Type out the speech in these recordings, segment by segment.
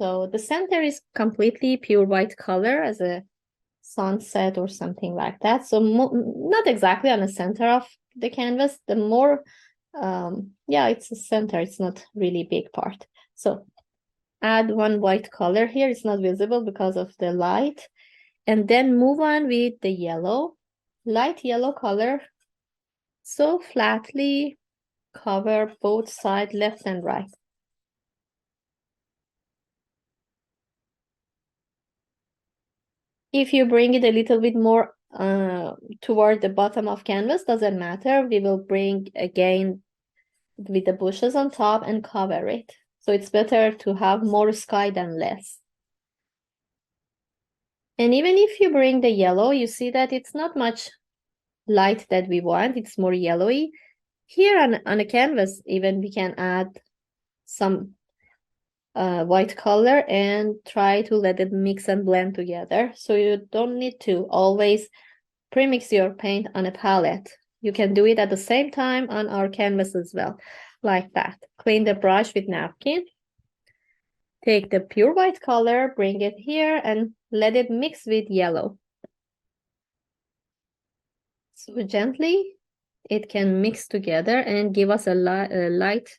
So the center is completely pure white color as a sunset or something like that. So not exactly on the center of the canvas. The more, yeah, it's a center. It's not really big part. So add one white color here. It's not visible because of the light. And then move on with the yellow, light yellow color. So flatly cover both sides, left and right. If you bring it a little bit more toward the bottom of canvas, doesn't matter. We will bring again with the bushes on top and cover it. So it's better to have more sky than less. And even if you bring the yellow, you see that it's not much light that we want. It's more yellowy. Here on a canvas, even we can add some white color and try to let it mix and blend together. So you don't need to always premix your paint on a palette. You can do it at the same time on our canvas as well, like that. Clean the brush with napkin. Take the pure white color, bring it here, and let it mix with yellow. So gently, it can mix together and give us a light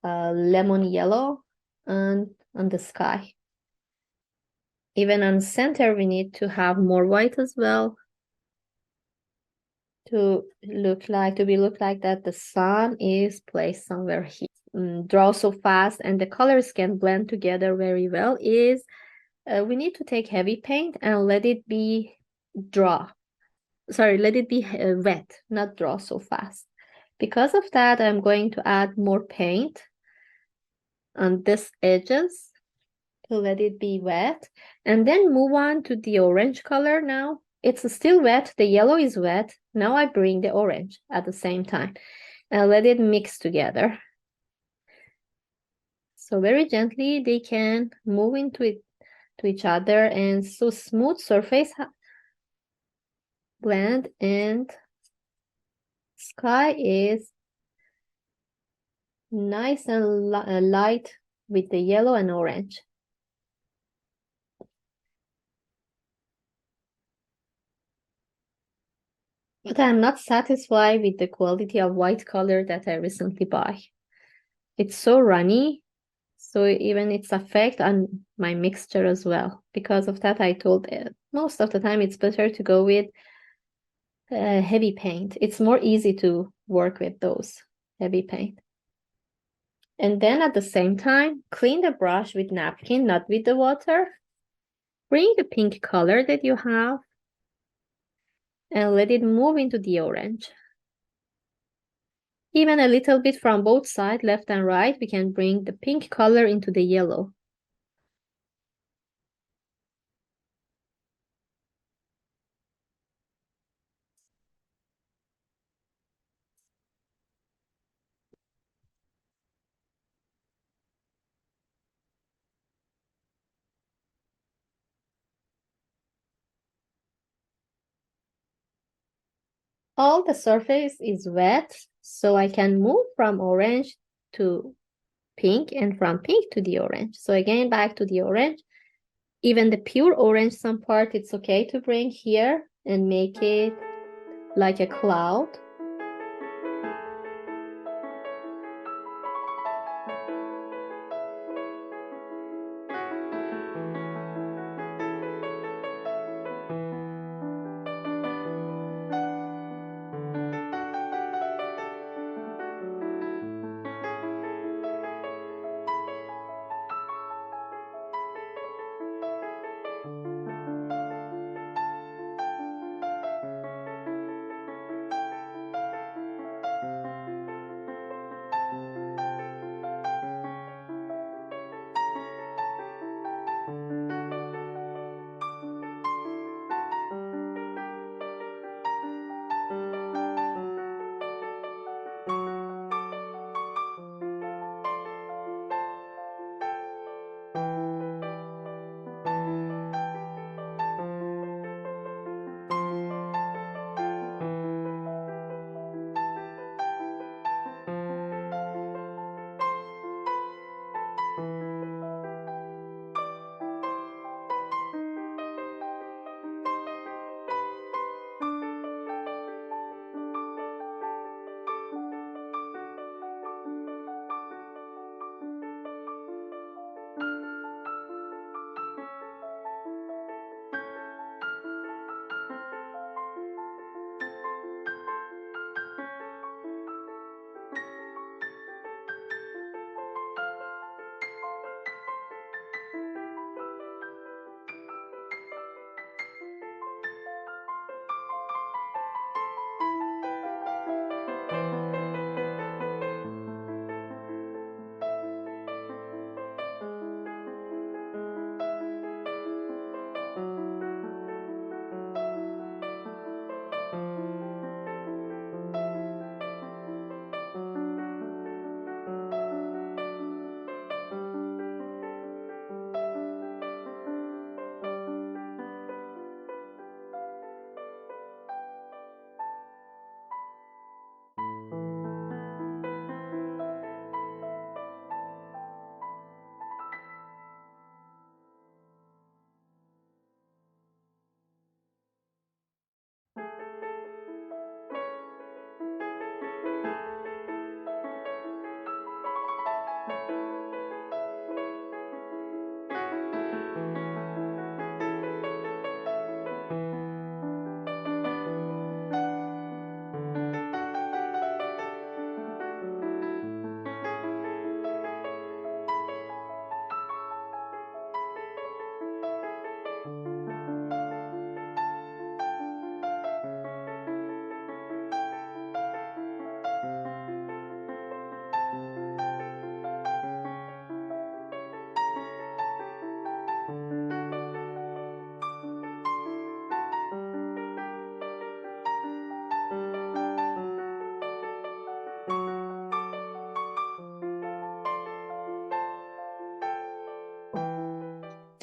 lemon yellow on the sky. Even on center, we need to have more white as well to look like that the sun is placed somewhere here. Draw so fast and the colors can blend together very well is we need to take heavy paint and let it be wet, not draw so fast. Because of that, I'm going to add more paint on this edges to let it be wet, and then move on to the orange color. Now it's still wet, the yellow is wet. Now I bring the orange at the same time and let it mix together. So very gently they can move into it to each other, and so smooth surface blend, and sky is nice and light with the yellow and orange. But I'm not satisfied with the quality of white color that I recently buy. It's so runny, so even its effect on my mixture as well. Because of that, I told most of the time it's better to go with heavy paint. It's more easy to work with those heavy paint. And then at the same time, clean the brush with napkin, not with the water. Bring the pink color that you have and let it move into the orange. Even a little bit from both sides, left and right, we can bring the pink color into the yellow. All the surface is wet, so I can move from orange to pink and from pink to the orange. So again, back to the orange. Even the pure orange, some part, it's okay to bring here and make it like a cloud.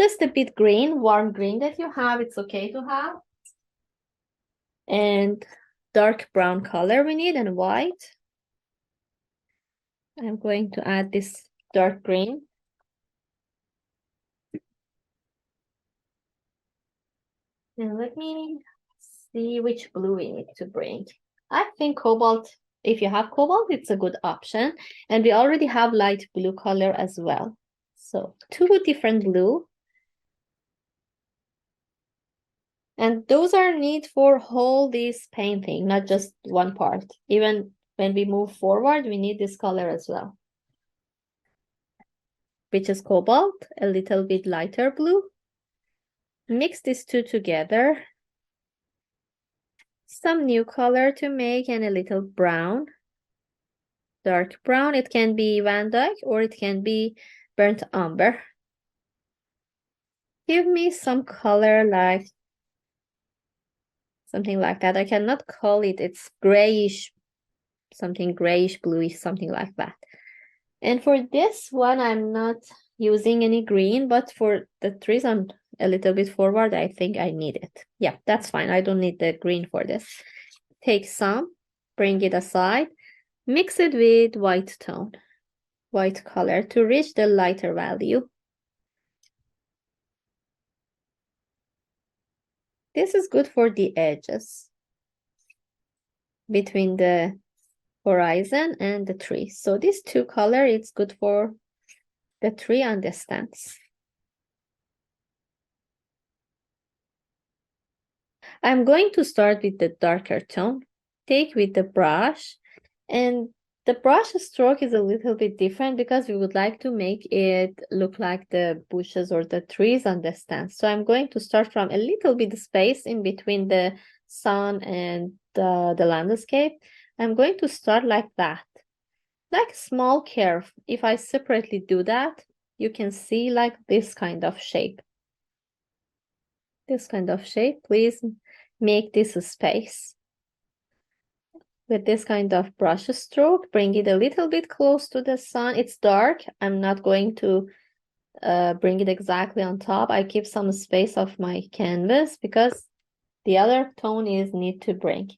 Just a bit green, warm green that you have, it's okay to have. And dark brown color we need, and white. I'm going to add this dark green. And let me see which blue we need to bring. I think cobalt, if you have cobalt, it's a good option. And we already have light blue color as well. So 2 different blue. And those are neat for whole this painting, not just one part. Even when we move forward, we need this color as well, which is cobalt, a little bit lighter blue. Mix these two together. Some new color to make and a little brown. Dark brown, it can be Van Dyke or it can be burnt umber. Give me some color like something like that. I cannot call it, it's grayish, something grayish, bluish, something like that. And for this one, I'm not using any green, but for the trees I'm a little bit forward, I think I need it. Yeah, that's fine. I don't need the green for this. Take some, bring it aside, mix it with white tone, white color to reach the lighter value. This is good for the edges between the horizon and the tree. So this 2 color, it's good for the tree and the stems. I'm going to start with the darker tone. Take with the brush, and the brush stroke is a little bit different because we would like to make it look like the bushes or the trees on the stand. So I'm going to start from a little bit space in between the sun and the landscape. I'm going to start like that, like a small curve. If I separately do that, you can see like this kind of shape. This kind of shape, please make this a space. With this kind of brush stroke, bring it a little bit close to the sun. It's dark. I'm not going to bring it exactly on top. I keep some space of my canvas because the other tone is need to bring.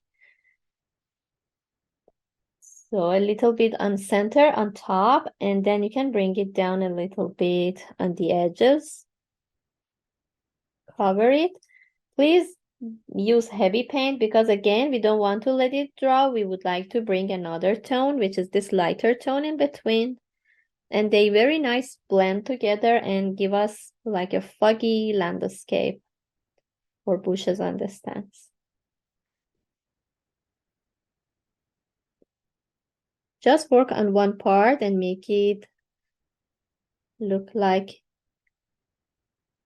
So a little bit on center, on top, and then you can bring it down a little bit on the edges. Cover it. Please use heavy paint because again, we don't want to let it dry. We would like to bring another tone, which is this lighter tone in between. And they very nice blend together and give us like a foggy landscape or bushes on the stands. Just work on one part and make it look like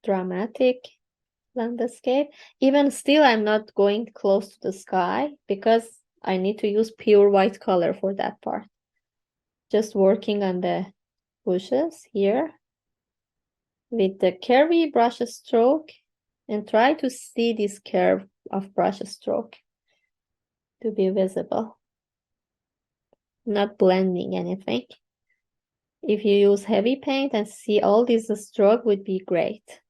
dramatic landscape. Even still, I'm not going close to the sky because I need to use pure white color for that part. Just working on the bushes here with the curvy brush stroke and try to see this curve of brush stroke to be visible. Not blending anything. If you use heavy paint and see all this stroke would be great.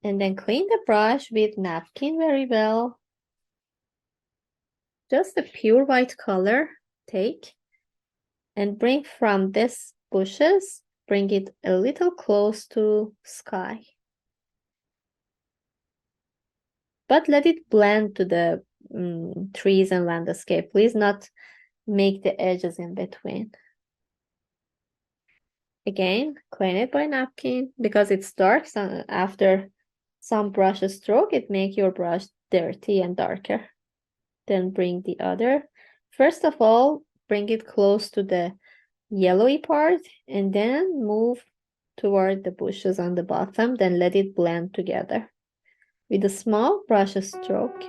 And then clean the brush with napkin very well. Just a pure white color, take and bring from this bushes, bring it a little close to sky. But let it blend to the trees and landscape. Please not make the edges in between. Again, clean it by napkin because it's dark. So after some brush stroke, it make your brush dirty and darker. Then bring the other. First of all, bring it close to the yellowy part and then move toward the bushes on the bottom. Then let it blend together with a small brush stroke.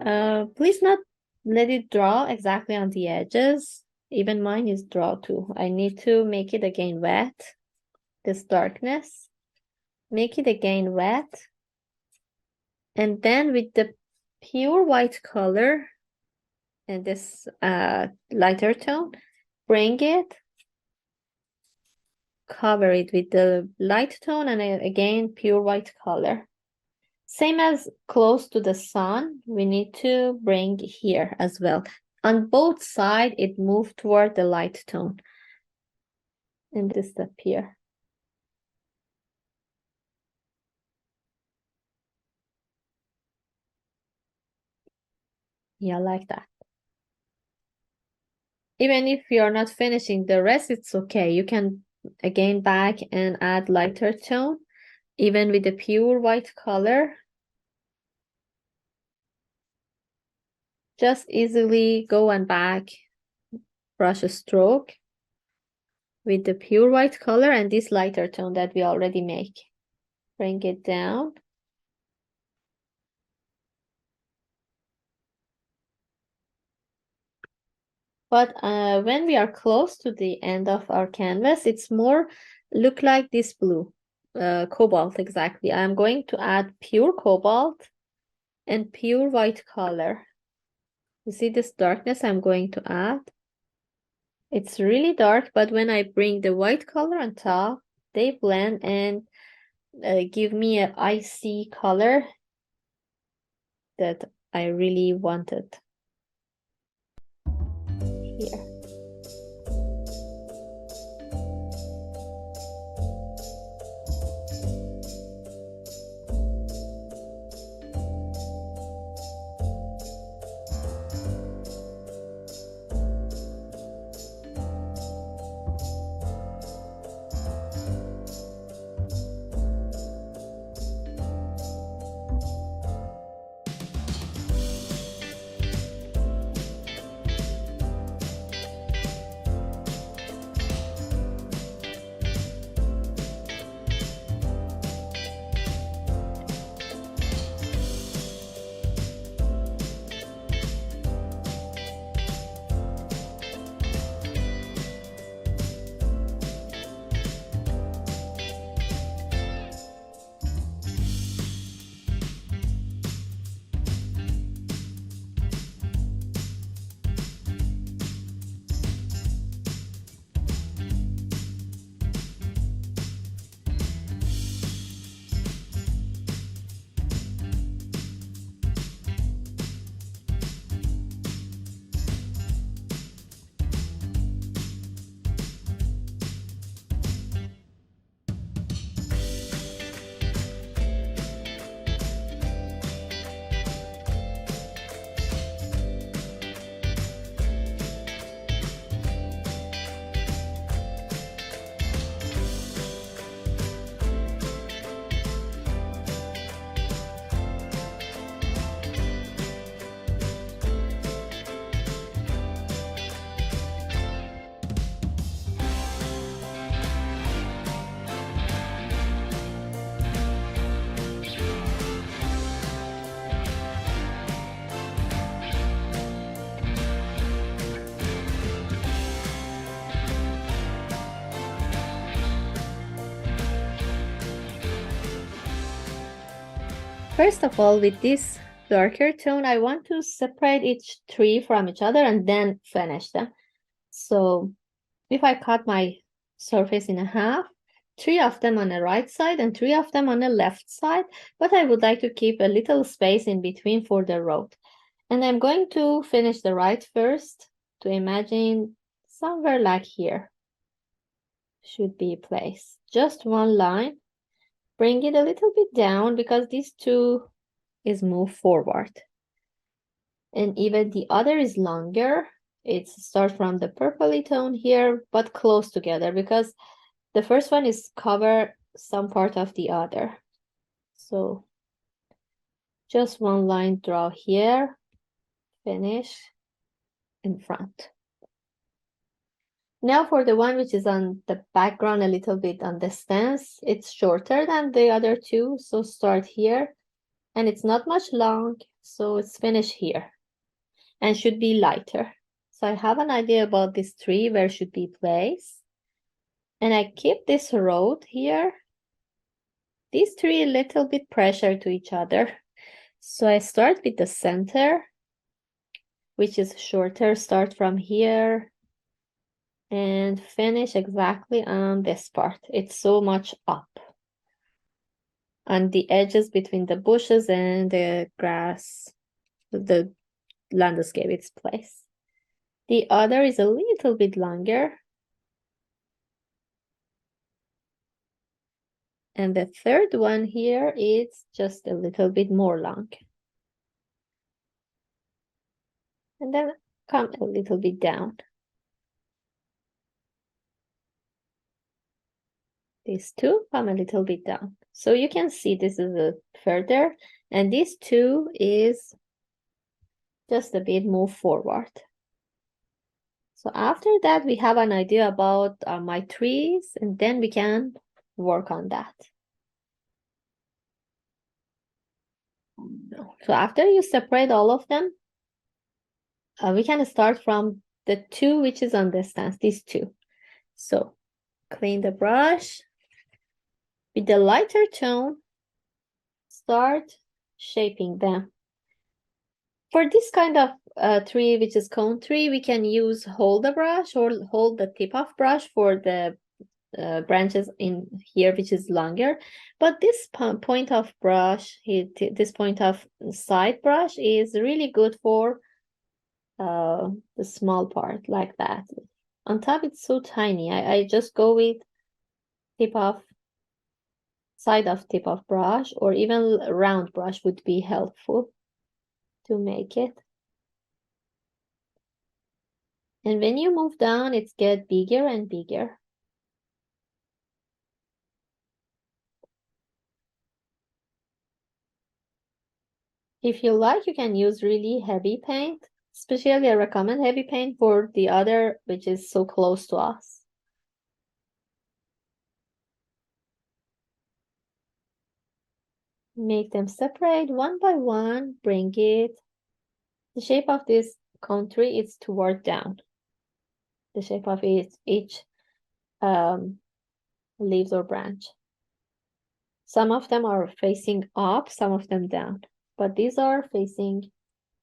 Please not let it draw exactly on the edges. Even mine is draw too. I need to make it again wet, this darkness. Make it again wet. And then with the pure white color and this lighter tone, bring it, cover it with the light tone and again pure white color. Same as close to the sun, we need to bring here as well. On both sides, it moved toward the light tone. And this step here. Yeah, like that. Even if you're not finishing the rest, it's okay. You can again back and add lighter tone, even with the pure white color. Just easily go and back, brush a stroke with the pure white color and this lighter tone that we already make. Bring it down. But when we are close to the end of our canvas, it's more look like this blue, cobalt exactly. I'm going to add pure cobalt and pure white color. You see this darkness I'm going to add? It's really dark, but when I bring the white color on top, they blend and give me an icy color that I really wanted here. First of all, with this darker tone, I want to separate each tree from each other and then finish them. So if I cut my surface in half, 3 of them on the right side and 3 of them on the left side, but I would like to keep a little space in between for the road. And I'm going to finish the right first to imagine somewhere like here should be placed. Just one line. Bring it a little bit down because these two is moved forward. And even the other is longer. It starts from the purpley tone here, but close together because the first one is cover some part of the other. So just one line draw here, finish in front. Now for the one which is on the background a little bit on the stance, it's shorter than the other two. So start here and it's not much long. So it's finished here and should be lighter. So I have an idea about this tree, where should be placed. And I keep this road here. These three a little bit pressure to each other. So I start with the center, which is shorter. Start from here and finish exactly on this part. It's so much up on the edges between the bushes and the grass, the landscape it's placed. The other is a little bit longer. And the third one here is just a little bit more long. And then come a little bit down. These two come a little bit down. So you can see this is a further, and these two is just a bit move forward. So after that, we have an idea about my trees, and then we can work on that. So after you separate all of them, we can start from the two which is on the stance, these two. So clean the brush. With the lighter tone, start shaping them. For this kind of tree, which is cone tree, we can use hold the brush or hold the tip of brush for the branches in here, which is longer. But this point of brush, this point of side brush is really good for the small part like that. On top, it's so tiny. I just go with side of tip of brush, or even round brush would be helpful to make it. And when you move down, it gets bigger and bigger. If you like, you can use really heavy paint. Especially, I recommend heavy paint for the other, which is so close to us. Make them separate one by one, bring it. The shape of this cone tree is toward down. The shape of each leaves or branch. Some of them are facing up, some of them down, but these are facing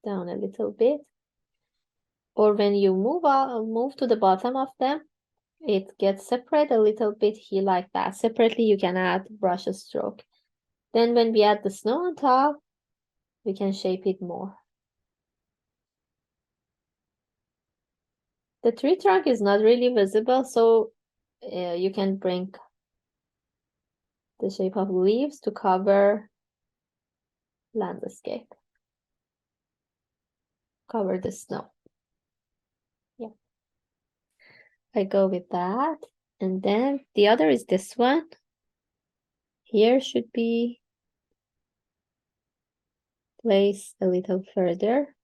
down a little bit. Or when you move to the bottom of them, it gets separate a little bit here like that. Separately, you can add brush stroke. Then when we add the snow on top, we can shape it more. The tree trunk is not really visible, so you can bring the shape of leaves to cover landscape. Cover the snow. Yeah. I go with that. And then the other is this one. Here should be placed a little further.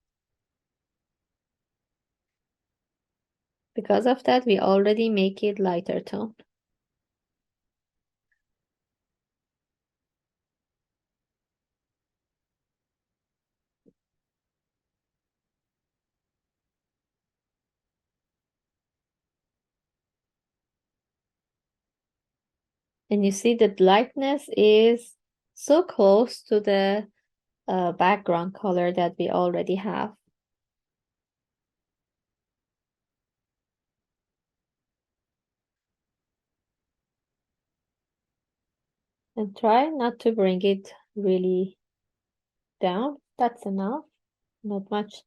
Because of that, we already make it lighter tone. And you see the lightness is so close to the background color that we already have. And try not to bring it really down. That's enough, not much.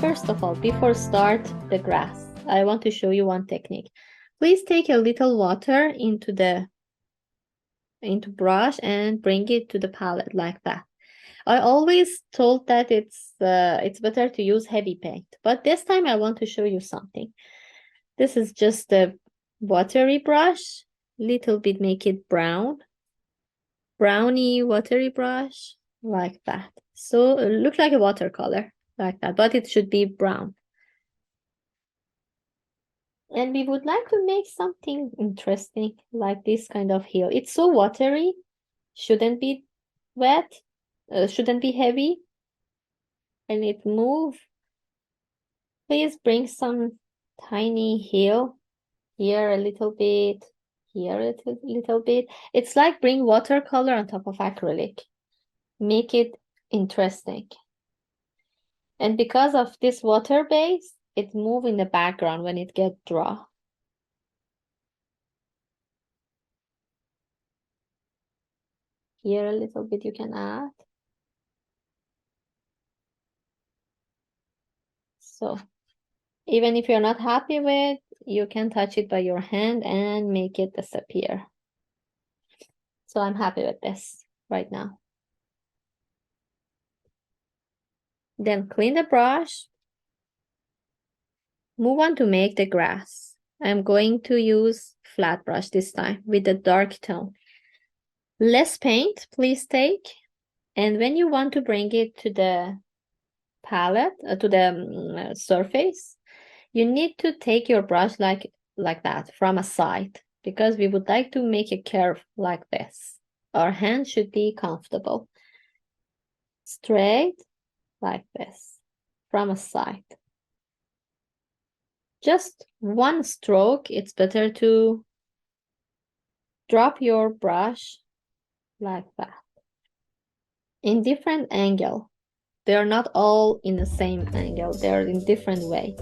first of all, before start the grass, I want to show you one technique. Please take a little water into brush and bring it to the palette like that. I always told that it's better to use heavy paint, but this time I want to show you something. This is just a watery brush, little bit make it brown, browny watery brush like that. So it look like a watercolor like that, but it should be brown. And we would like to make something interesting like this kind of hill. It's so watery, shouldn't be wet, shouldn't be heavy, and it move. Please bring some tiny hill here a little bit, here a little bit. It's like bring watercolor on top of acrylic. Make it interesting. And because of this water base, it move in the background when it gets dry. Here a little bit you can add. So even if you're not happy with, you can touch it by your hand and make it disappear. So I'm happy with this right now. Then clean the brush. Move on to make the grass. I'm going to use flat brush this time with a dark tone. Less paint, please take. And when you want to bring it to the palette, to the surface, you need to take your brush like that from a side, because we would like to make a curve like this. Our hand should be comfortable. Straight like this from a side. Just one stroke, it's better to drop your brush like that. In different angle. They're not all in the same angle, they're in different way.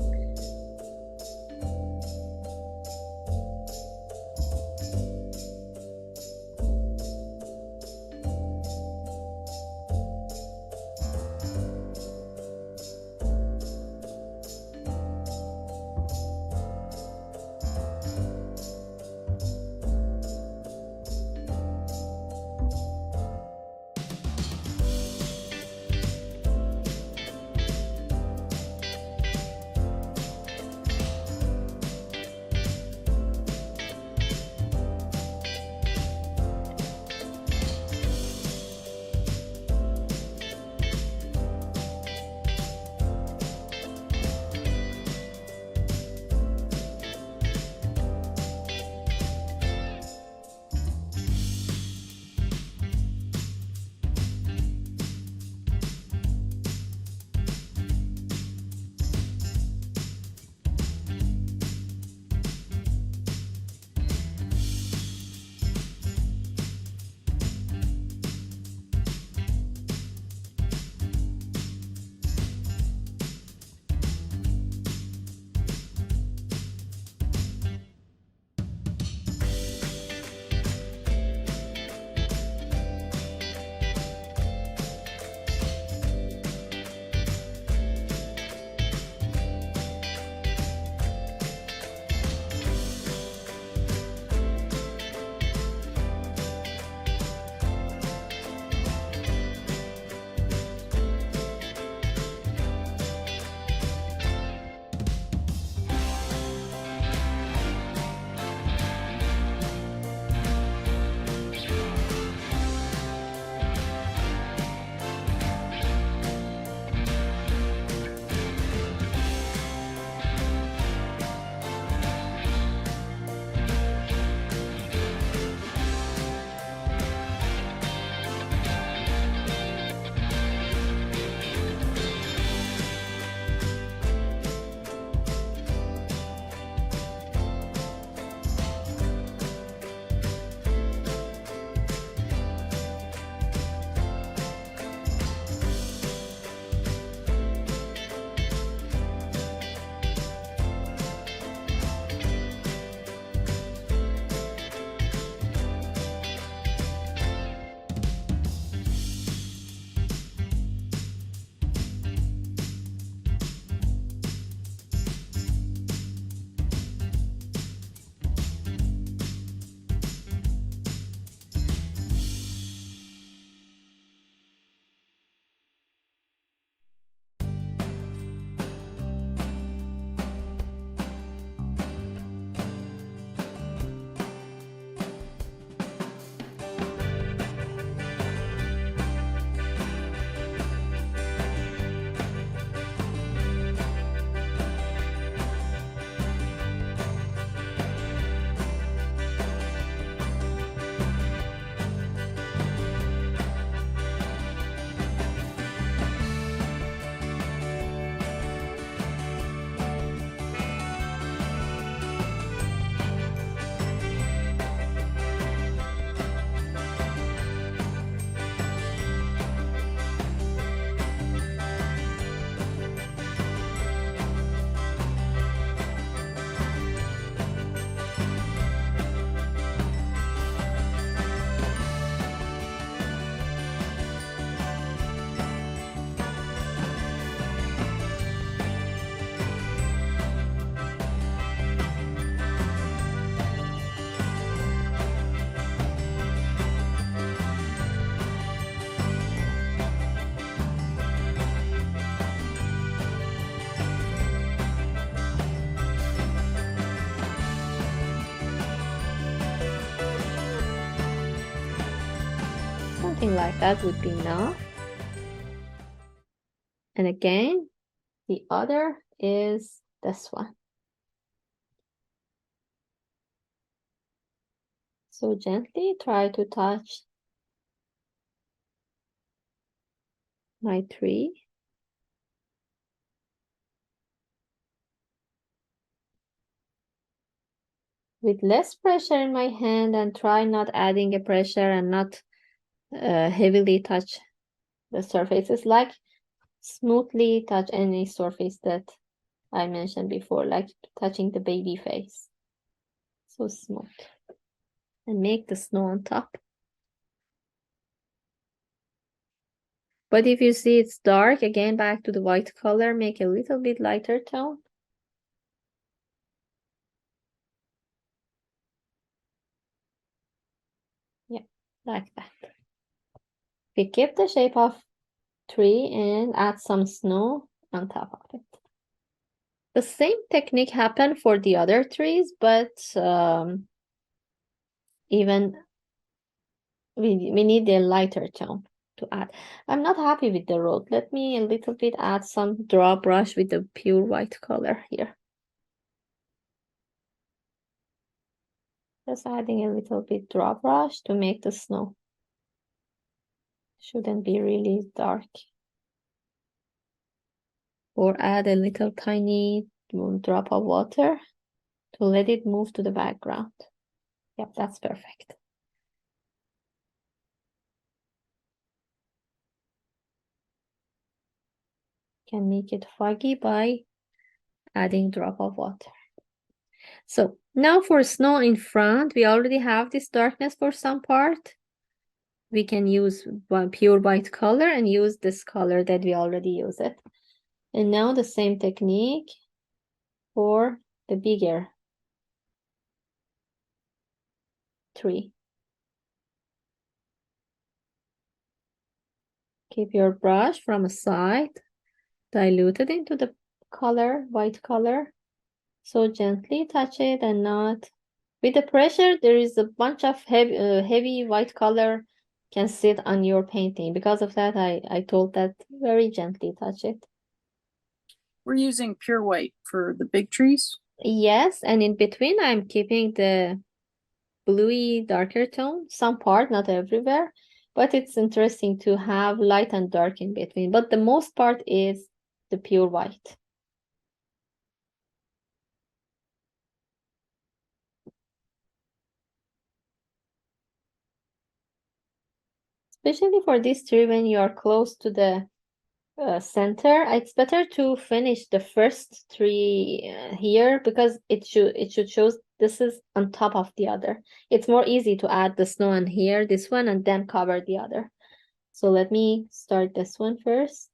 Something like that would be enough. And again, the other is this one. So gently try to touch my tree. With less pressure in my hand, and try not adding a pressure and not heavily touch the surface. It's like smoothly touch any surface that I mentioned before, like touching the baby face. So smooth. And make the snow on top. But if you see it's dark, again back to the white color, make a little bit lighter tone. Yeah, like that. We keep the shape of tree and add some snow on top of it. The same technique happened for the other trees, but even we need a lighter tone to add. I'm not happy with the road. Let me a little bit add some draw brush with the pure white color here. Just adding a little bit draw brush to make the snow. Shouldn't be really dark. Or add a little tiny drop of water to let it move to the background. Yep, that's perfect. Can make it foggy by adding drop of water. So now for snow in front, we already have this darkness for some part. We can use one pure white color and use this color that we already use it. And now the same technique for the bigger tree. Keep your brush from a side, dilute it into the color, white color. So gently touch it and not with the pressure. There is a bunch of heavy white color can sit on your painting. Because of that, I told that very gently touch it. We're using pure white for the big trees. Yes, and in between I'm keeping the bluey darker tone, some part, not everywhere, but it's interesting to have light and dark in between. But the most part is the pure white. Especially for this tree when you are close to the center, it's better to finish the first tree here because it should show this is on top of the other. It's more easy to add the snow on here, this one, and then cover the other. So let me start this one first.